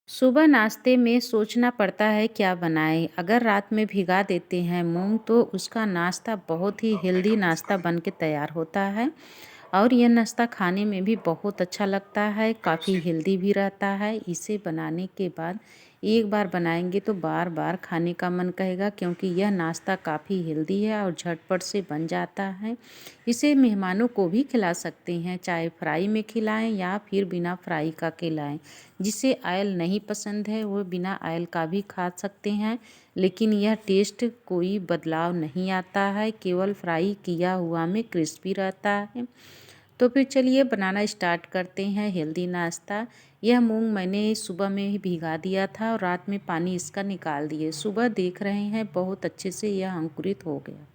सुबह नाश्ते में सोचना पड़ता है क्या बनाएं। अगर रात में भिगा देते हैं मूंग तो उसका नाश्ता बहुत ही हेल्दी नाश्ता बन के तैयार होता है। और यह नाश्ता खाने में भी बहुत अच्छा लगता है, काफ़ी हेल्दी भी रहता है। इसे बनाने के बाद एक बार बनाएंगे तो बार बार खाने का मन कहेगा, क्योंकि यह नाश्ता काफ़ी हेल्दी है और झटपट से बन जाता है। इसे मेहमानों को भी खिला सकते हैं, चाहे फ्राई में खिलाएं या फिर बिना फ्राई का खिलाएं। जिसे ऑयल नहीं पसंद है वो बिना ऑयल का भी खा सकते हैं, लेकिन यह टेस्ट कोई बदलाव नहीं आता है, केवल फ्राई किया हुआ में क्रिस्पी रहता है। तो फिर चलिए बनाना स्टार्ट करते हैं हेल्दी नाश्ता। यह मूंग मैंने सुबह में ही भिगा दिया था और रात में पानी इसका निकाल दिए। सुबह देख रहे हैं बहुत अच्छे से यह अंकुरित हो गया।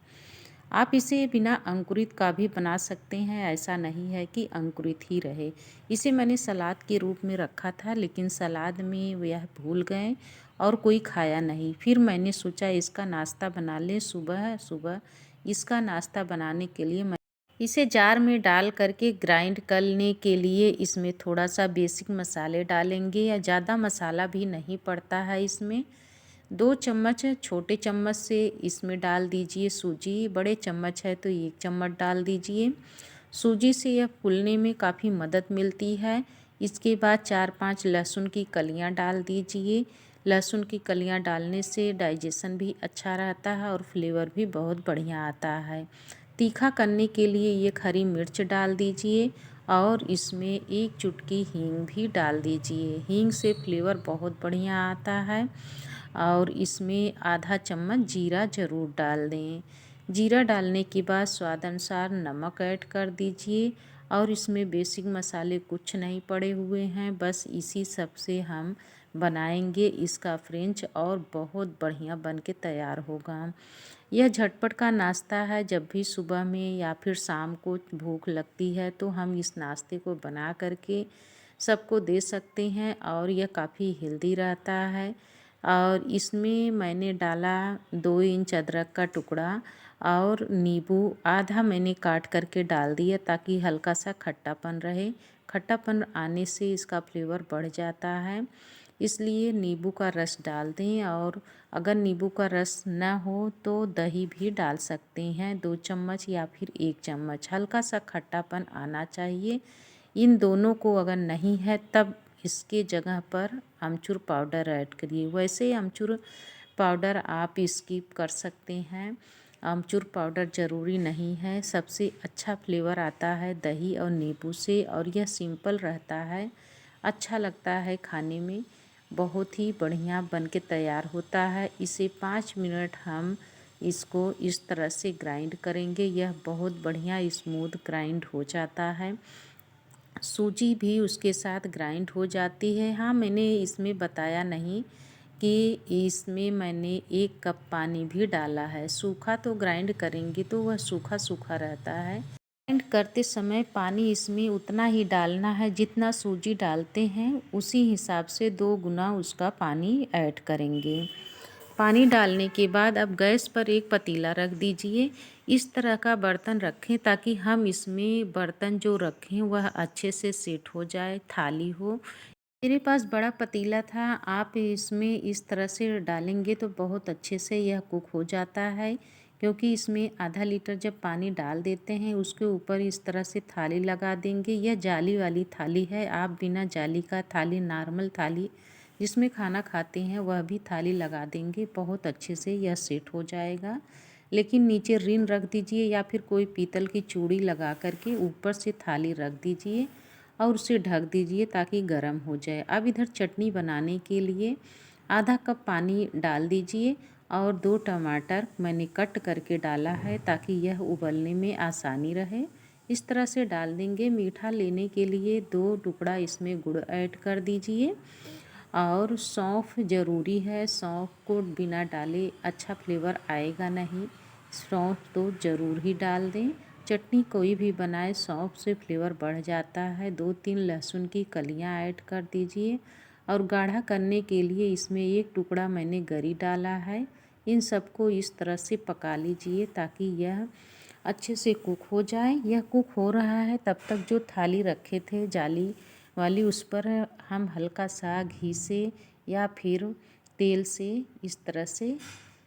आप इसे बिना अंकुरित का भी बना सकते हैं, ऐसा नहीं है कि अंकुरित ही रहे। इसे मैंने सलाद के रूप में रखा था, लेकिन सलाद में यह भूल गए और कोई खाया नहीं। फिर मैंने सोचा इसका नाश्ता बना लें। सुबह सुबह इसका नाश्ता बनाने के लिए मैं इसे जार में डाल करके ग्राइंड करने के लिए इसमें थोड़ा सा बेसिक मसाले डालेंगे, या ज़्यादा मसाला भी नहीं पड़ता है। इसमें 2 चम्मच छोटे चम्मच से इसमें डाल दीजिए सूजी, बड़े चम्मच है तो 1 चम्मच डाल दीजिए। सूजी से यह फूलने में काफ़ी मदद मिलती है। इसके बाद 4-5 लहसुन की कलियां डाल दीजिए। लहसुन की कलियां डालने से डाइजेशन भी अच्छा रहता है और फ्लेवर भी बहुत बढ़िया आता है। तीखा करने के लिए एक हरी मिर्च डाल दीजिए और इसमें 1 चुटकी हींग भी डाल दीजिए। हींग से फ्लेवर बहुत बढ़िया आता है। और इसमें आधा चम्मच जीरा ज़रूर डाल दें। जीरा डालने के बाद स्वाद अनुसार नमक ऐड कर दीजिए। और इसमें बेसिक मसाले कुछ नहीं पड़े हुए हैं, बस इसी सब से हम बनाएंगे इसका फ्रेंच, और बहुत बढ़िया बन के तैयार होगा। यह झटपट का नाश्ता है। जब भी सुबह में या फिर शाम को भूख लगती है तो हम इस नाश्ते को बना करके सबको दे सकते हैं, और यह काफ़ी हेल्दी रहता है। और इसमें मैंने डाला 2 इंच अदरक का टुकड़ा और नींबू आधा मैंने काट करके डाल दिया, ताकि हल्का सा खट्टापन रहे। खट्टापन आने से इसका फ्लेवर बढ़ जाता है, इसलिए नींबू का रस डाल दें। और अगर नींबू का रस ना हो तो दही भी डाल सकते हैं, 2 चम्मच या फिर 1 चम्मच। हल्का सा खट्टापन आना चाहिए। इन दोनों को अगर नहीं है तब इसके जगह पर अमचूर पाउडर ऐड करिए। वैसे अमचूर पाउडर आप स्किप कर सकते हैं, अमचूर पाउडर ज़रूरी नहीं है। सबसे अच्छा फ्लेवर आता है दही और नींबू से, और यह सिंपल रहता है, अच्छा लगता है खाने में, बहुत ही बढ़िया बन के तैयार होता है। इसे 5 मिनट हम इसको इस तरह से ग्राइंड करेंगे। यह बहुत बढ़िया स्मूथ ग्राइंड हो जाता है। सूजी भी उसके साथ ग्राइंड हो जाती है। हाँ, मैंने इसमें बताया नहीं कि इसमें मैंने 1 कप पानी भी डाला है। सूखा तो ग्राइंड करेंगे तो वह सूखा सूखा रहता है। ग्राइंड करते समय पानी इसमें उतना ही डालना है जितना सूजी डालते हैं, उसी हिसाब से 2 गुना उसका पानी ऐड करेंगे। पानी डालने के बाद अब गैस पर एक पतीला रख दीजिए। इस तरह का बर्तन रखें ताकि हम इसमें बर्तन जो रखें वह अच्छे से सेट हो जाए, थाली हो। मेरे पास बड़ा पतीला था, आप इसमें इस तरह से डालेंगे तो बहुत अच्छे से यह कुक हो जाता है, क्योंकि इसमें आधा लीटर जब पानी डाल देते हैं उसके ऊपर इस तरह से थाली लगा देंगे। यह जाली वाली थाली है, आप बिना जाली का थाली, नॉर्मल थाली जिसमें खाना खाते हैं वह भी थाली लगा देंगे, बहुत अच्छे से यह सेट हो जाएगा। लेकिन नीचे रिन रख दीजिए या फिर कोई पीतल की चूड़ी लगा करके ऊपर से थाली रख दीजिए और उसे ढक दीजिए ताकि गर्म हो जाए। अब इधर चटनी बनाने के लिए आधा कप पानी डाल दीजिए और 2 टमाटर मैंने कट करके डाला है ताकि यह उबलने में आसानी रहे। इस तरह से डाल देंगे। मीठा लेने के लिए 2 टुकड़ा इसमें गुड़ ऐड कर दीजिए, और सौंफ ज़रूरी है। सौंफ को बिना डाले अच्छा फ्लेवर आएगा नहीं, सौंफ तो ज़रूर ही डाल दें। चटनी कोई भी बनाए सौंफ से फ्लेवर बढ़ जाता है। 2-3 लहसुन की कलियां ऐड कर दीजिए, और गाढ़ा करने के लिए इसमें 1 टुकड़ा मैंने गरी डाला है। इन सबको इस तरह से पका लीजिए ताकि यह अच्छे से कुक हो जाए। यह कुक हो रहा है तब तक जो थाली रखे थे जाली वाली, उस पर हम हल्का सा घी से या फिर तेल से इस तरह से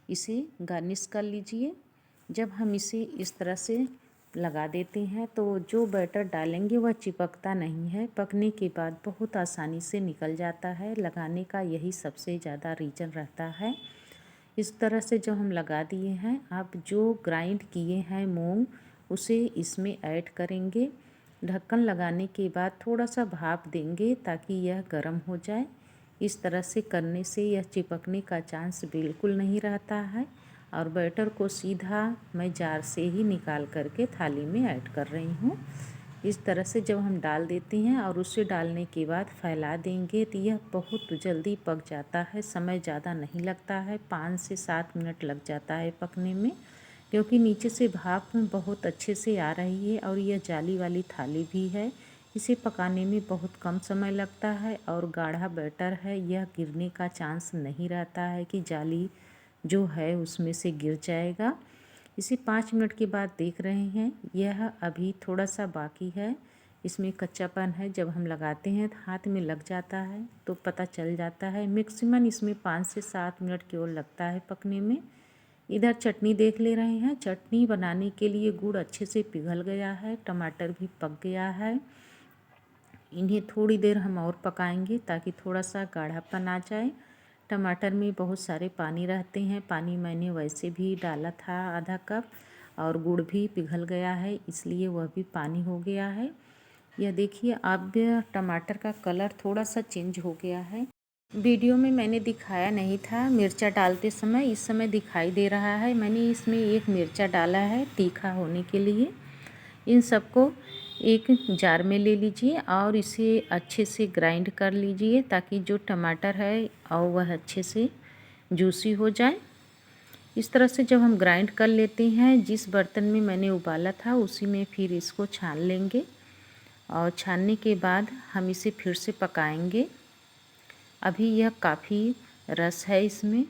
इसे गार्निश कर लीजिए। जब हम इसे इस तरह से लगा देते हैं तो जो बैटर डालेंगे वह चिपकता नहीं है, पकने के बाद बहुत आसानी से निकल जाता है। लगाने का यही सबसे ज़्यादा रीज़न रहता है। इस तरह से जो हम लगा दिए हैं, आप जो ग्राइंड किए हैं मूंग उसे इसमें ऐड करेंगे। ढक्कन लगाने के बाद थोड़ा सा भाप देंगे ताकि यह गर्म हो जाए। इस तरह से करने से यह चिपकने का चांस बिल्कुल नहीं रहता है। और बैटर को सीधा मैं जार से ही निकाल करके थाली में ऐड कर रही हूँ। इस तरह से जब हम डाल देते हैं और उसे डालने के बाद फैला देंगे तो यह बहुत जल्दी पक जाता है। समय ज़्यादा नहीं लगता है, 5 से 7 मिनट लग जाता है पकने में, क्योंकि नीचे से भाप बहुत अच्छे से आ रही है और यह जाली वाली थाली भी है। इसे पकाने में बहुत कम समय लगता है और गाढ़ा बैटर है, यह गिरने का चांस नहीं रहता है कि जाली जो है उसमें से गिर जाएगा। इसे 5 मिनट के बाद देख रहे हैं, यह अभी थोड़ा सा बाकी है, इसमें कच्चापन है। जब हम लगाते हैं हाथ में लग जाता है तो पता चल जाता है। मैक्सिमम इसमें 5 से 7 मिनट केवल लगता है पकने में। इधर चटनी देख ले रहे हैं। चटनी बनाने के लिए गुड़ अच्छे से पिघल गया है, टमाटर भी पक गया है। इन्हें थोड़ी देर हम और पकाएंगे ताकि थोड़ा सा गाढ़ापन आ जाए। टमाटर में बहुत सारे पानी रहते हैं, पानी मैंने वैसे भी डाला था आधा कप, और गुड़ भी पिघल गया है इसलिए वह भी पानी हो गया है। यह देखिए अब टमाटर का कलर थोड़ा सा चेंज हो गया है। वीडियो में मैंने दिखाया नहीं था मिर्चा डालते समय, इस समय दिखाई दे रहा है। मैंने इसमें एक मिर्चा डाला है तीखा होने के लिए। इन सबको एक जार में ले लीजिए और इसे अच्छे से ग्राइंड कर लीजिए ताकि जो टमाटर है और वह अच्छे से जूसी हो जाए। इस तरह से जब हम ग्राइंड कर लेते हैं, जिस बर्तन में मैंने उबाला था उसी में फिर इसको छान लेंगे और छानने के बाद हम इसे फिर से पकाएंगे। अभी यह काफ़ी रस है, इसमें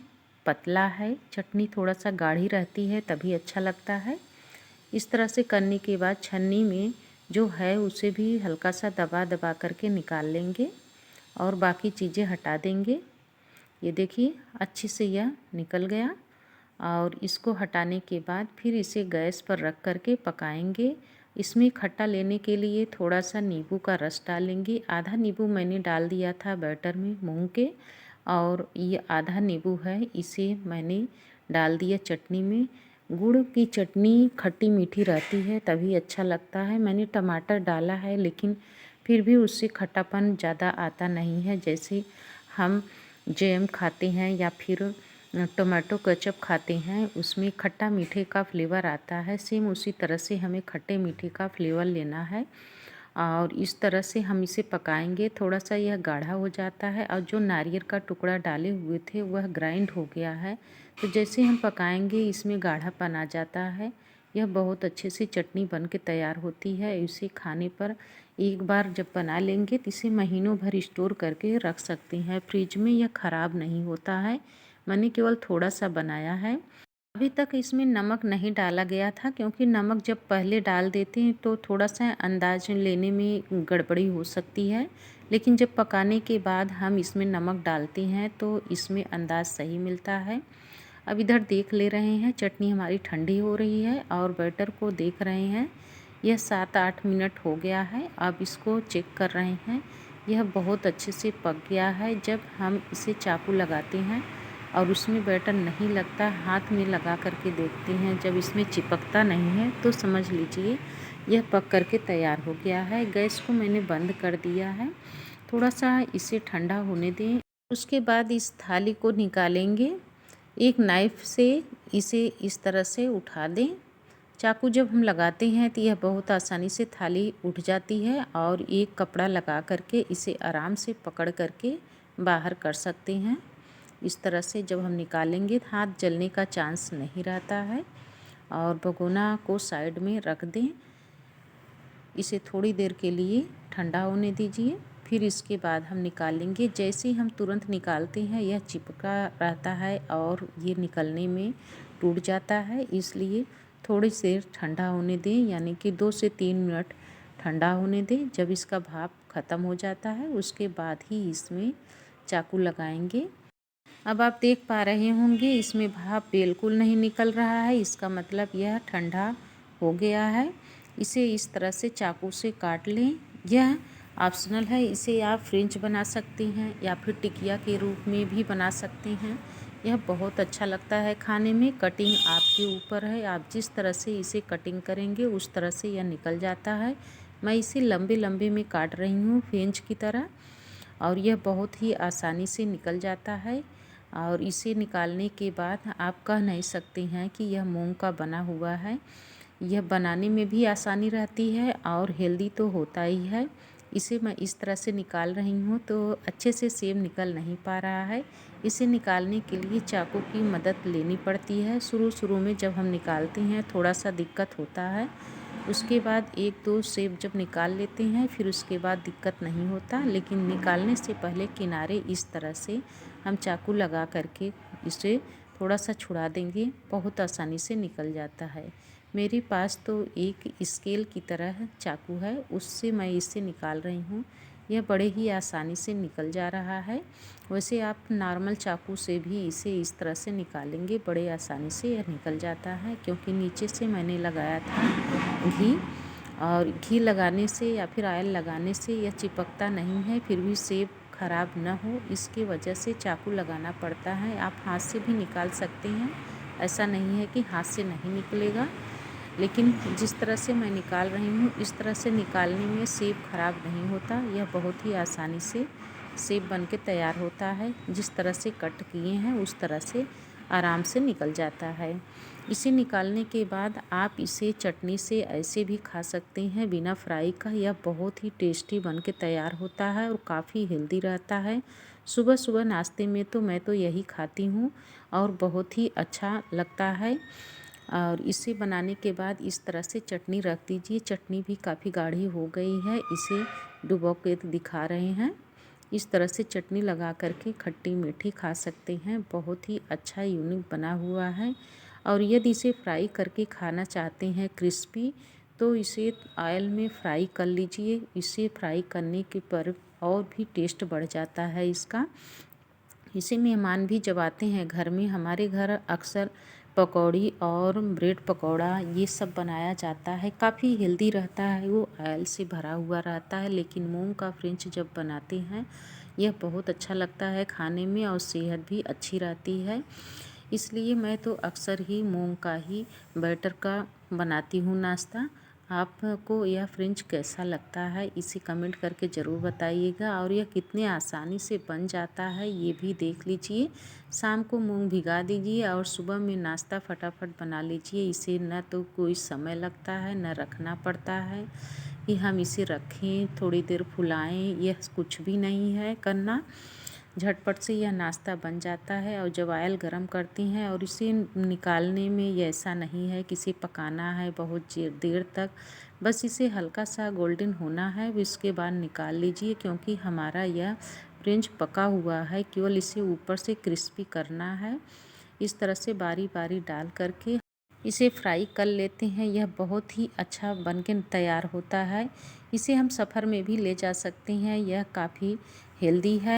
पतला है। चटनी थोड़ा सा गाढ़ी रहती है तभी अच्छा लगता है। इस तरह से करने के बाद छन्नी में जो है उसे भी हल्का सा दबा दबा करके निकाल लेंगे और बाकी चीज़ें हटा देंगे। ये देखिए अच्छे से यह निकल गया और इसको हटाने के बाद फिर इसे गैस पर रख करके पकाएंगे। इसमें खट्टा लेने के लिए थोड़ा सा नींबू का रस डालेंगे। आधा नींबू मैंने डाल दिया था बैटर में मूंग के, और ये आधा नींबू है इसे मैंने डाल दिया चटनी में। गुड़ की चटनी खट्टी मीठी रहती है तभी अच्छा लगता है। मैंने टमाटर डाला है लेकिन फिर भी उससे खट्टापन ज़्यादा आता नहीं है। जैसे हम जैम खाते हैं या फिर टोमेटो केचप खाते हैं उसमें खट्टा मीठे का फ्लेवर आता है, सेम उसी तरह से हमें खट्टे मीठे का फ्लेवर लेना है। और इस तरह से हम इसे पकाएंगे। थोड़ा सा यह गाढ़ा हो जाता है और जो नारियल का टुकड़ा डाले हुए थे वह ग्राइंड हो गया है, तो जैसे हम पकाएंगे इसमें गाढ़ापन आ जाता है। यह बहुत अच्छे से चटनी बन के तैयार होती है। इसे खाने पर एक बार जब बना लेंगे तो इसे महीनों भर स्टोर करके रख सकते हैं फ्रिज में, यह ख़राब नहीं होता है। मैंने केवल थोड़ा सा बनाया है। अभी तक इसमें नमक नहीं डाला गया था क्योंकि नमक जब पहले डाल देते हैं तो थोड़ा सा अंदाज लेने में गड़बड़ी हो सकती है, लेकिन जब पकाने के बाद हम इसमें नमक डालते हैं तो इसमें अंदाज सही मिलता है। अब इधर देख ले रहे हैं चटनी हमारी ठंडी हो रही है और बैटर को देख रहे हैं, यह 7-8 मिनट हो गया है। अब इसको चेक कर रहे हैं, यह बहुत अच्छे से पक गया है। जब हम इसे चाकू लगाते हैं और उसमें बैटर नहीं लगता, हाथ में लगा करके देखते हैं, जब इसमें चिपकता नहीं है तो समझ लीजिए यह पक करके तैयार हो गया है। गैस को मैंने बंद कर दिया है, थोड़ा सा इसे ठंडा होने दें। उसके बाद इस थाली को निकालेंगे, एक नाइफ़ से इसे इस तरह से उठा दें। चाकू जब हम लगाते हैं तो यह बहुत आसानी से थाली उठ जाती है और एक कपड़ा लगा करके इसे आराम से पकड़ करके बाहर कर सकते हैं। इस तरह से जब हम निकालेंगे हाथ जलने का चांस नहीं रहता है। और भगोना को साइड में रख दें, इसे थोड़ी देर के लिए ठंडा होने दीजिए। फिर इसके बाद हम निकालेंगे। जैसे ही हम तुरंत निकालते हैं यह चिपका रहता है और ये निकलने में टूट जाता है, इसलिए थोड़ी देर ठंडा होने दें, यानी कि 2 से 3 मिनट ठंडा होने दें। जब इसका भाप ख़त्म हो जाता है उसके बाद ही इसमें चाकू लगाएंगे। अब आप देख पा रहे होंगे इसमें भाप बिल्कुल नहीं निकल रहा है, इसका मतलब यह ठंडा हो गया है। इसे इस तरह से चाकू से काट लें। यह ऑप्शनल है, इसे आप फ्रेंच बना सकते हैं या फिर टिकिया के रूप में भी बना सकते हैं। यह बहुत अच्छा लगता है खाने में। कटिंग आपके ऊपर है, आप जिस तरह से इसे कटिंग करेंगे उस तरह से यह निकल जाता है। मैं इसे लंबे लंबे में काट रही हूँ फ्रेंच की तरह, और यह बहुत ही आसानी से निकल जाता है। और इसे निकालने के बाद आप कह नहीं सकते हैं कि यह मूंग का बना हुआ है। यह बनाने में भी आसानी रहती है और हेल्दी तो होता ही है। इसे मैं इस तरह से निकाल रही हूँ तो अच्छे से सेब निकल नहीं पा रहा है। इसे निकालने के लिए चाकू की मदद लेनी पड़ती है। शुरू में जब हम निकालते हैं थोड़ा सा दिक्कत होता है, उसके बाद एक दो सेब जब निकाल लेते हैं फिर उसके बाद दिक्कत नहीं होता। लेकिन निकालने से पहले किनारे इस तरह से हम चाकू लगा करके इसे थोड़ा सा छुड़ा देंगे, बहुत आसानी से निकल जाता है। मेरे पास तो एक स्केल की तरह चाकू है, उससे मैं इसे निकाल रही हूँ। यह बड़े ही आसानी से निकल जा रहा है। वैसे आप नॉर्मल चाकू से भी इसे इस तरह से निकालेंगे, बड़े आसानी से यह निकल जाता है। क्योंकि नीचे से मैंने लगाया था घी, और घी लगाने से या फिर ऑयल लगाने से यह चिपकता नहीं है, फिर भी सेब ख़राब ना हो इसकी वजह से चाकू लगाना पड़ता है। आप हाथ से भी निकाल सकते हैं, ऐसा नहीं है कि हाथ से नहीं निकलेगा। लेकिन जिस तरह से मैं निकाल रही हूँ इस तरह से निकालने में सेब ख़राब नहीं होता। यह बहुत ही आसानी से सेब बन के तैयार होता है। जिस तरह से कट किए हैं उस तरह से आराम से निकल जाता है। इसे निकालने के बाद आप इसे चटनी से ऐसे भी खा सकते हैं बिना फ्राई का। यह बहुत ही टेस्टी बन के तैयार होता है और काफ़ी हेल्दी रहता है। सुबह सुबह नाश्ते में तो मैं तो यही खाती हूँ और बहुत ही अच्छा लगता है। और इसे बनाने के बाद इस तरह से चटनी रख दीजिए। चटनी भी काफ़ी गाढ़ी हो गई है, इसे डुबो के दिखा रहे हैं। इस तरह से चटनी लगा करके खट्टी मीठी खा सकते हैं। बहुत ही अच्छा यूनिक बना हुआ है। और यदि इसे फ्राई करके खाना चाहते हैं क्रिस्पी, तो इसे ऑयल में फ्राई कर लीजिए। इसे फ्राई करने के पर और भी टेस्ट बढ़ जाता है इसका। इसे मेहमान भी जब आते हैं घर में, हमारे घर अक्सर पकौड़ी और ब्रेड पकौड़ा ये सब बनाया जाता है। काफ़ी हेल्दी रहता है, वो ऑयल से भरा हुआ रहता है। लेकिन मूंग का फ्रेंच जब बनाते हैं यह बहुत अच्छा लगता है खाने में और सेहत भी अच्छी रहती है। इसलिए मैं तो अक्सर ही मूंग का ही बैटर का बनाती हूँ नाश्ता। आपको यह फ्रेंच कैसा लगता है इसे कमेंट करके ज़रूर बताइएगा। और यह कितने आसानी से बन जाता है ये भी देख लीजिए। शाम को मूंग भिगा दीजिए और सुबह में नाश्ता फटाफट बना लीजिए। इसे न तो कोई समय लगता है न रखना पड़ता है कि हम इसे रखें थोड़ी देर फुलाएं, यह कुछ भी नहीं है करना। झटपट से यह नाश्ता बन जाता है। और जब ऑयल गरम करती हैं और इसे निकालने में ये ऐसा नहीं है कि इसे पकाना है बहुत देर तक, बस इसे हल्का सा गोल्डन होना है, इसके बाद निकाल लीजिए। क्योंकि हमारा यह फ्रेंच पका हुआ है, केवल इसे ऊपर से क्रिस्पी करना है। इस तरह से बारी बारी डाल करके इसे फ्राई कर लेते हैं। यह बहुत ही अच्छा बन के तैयार होता है। इसे हम सफ़र में भी ले जा सकते हैं, यह काफ़ी हेल्दी है।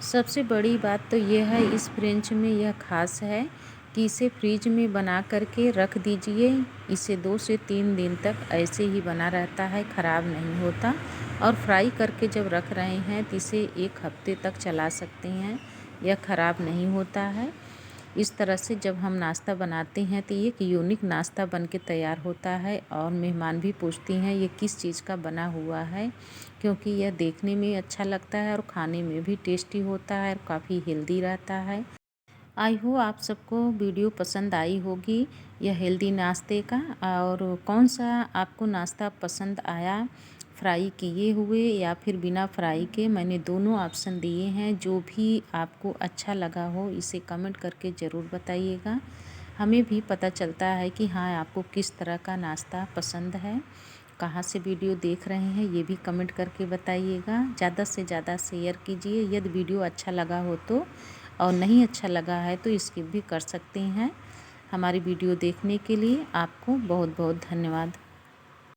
सबसे बड़ी बात तो यह है इस फ्रेंच में यह ख़ास है कि इसे फ्रीज में बना करके रख दीजिए। इसे 2 से 3 दिन तक ऐसे ही बना रहता है, ख़राब नहीं होता। और फ्राई करके जब रख रहे हैं तो इसे 1 हफ्ते तक चला सकते हैं, यह ख़राब नहीं होता है। इस तरह से जब हम नाश्ता बनाते हैं तो एक यूनिक नाश्ता बन के तैयार होता है। और मेहमान भी पूछते हैं ये किस चीज़ का बना हुआ है, क्योंकि यह देखने में अच्छा लगता है और खाने में भी टेस्टी होता है और काफ़ी हेल्दी रहता है। आई हो आप सबको वीडियो पसंद आई होगी यह हेल्दी नाश्ते का। और कौन सा आपको नाश्ता पसंद आया, फ्राई किए हुए या फिर बिना फ्राई के, मैंने दोनों ऑप्शन दिए हैं। जो भी आपको अच्छा लगा हो इसे कमेंट करके ज़रूर बताइएगा। हमें भी पता चलता है कि हाँ आपको किस तरह का नाश्ता पसंद है। कहाँ से वीडियो देख रहे हैं ये भी कमेंट करके बताइएगा। ज़्यादा से ज़्यादा शेयर कीजिए यदि वीडियो अच्छा लगा हो तो, और नहीं अच्छा लगा है तो स्किप भी कर सकते हैं। हमारी वीडियो देखने के लिए आपको बहुत बहुत धन्यवाद।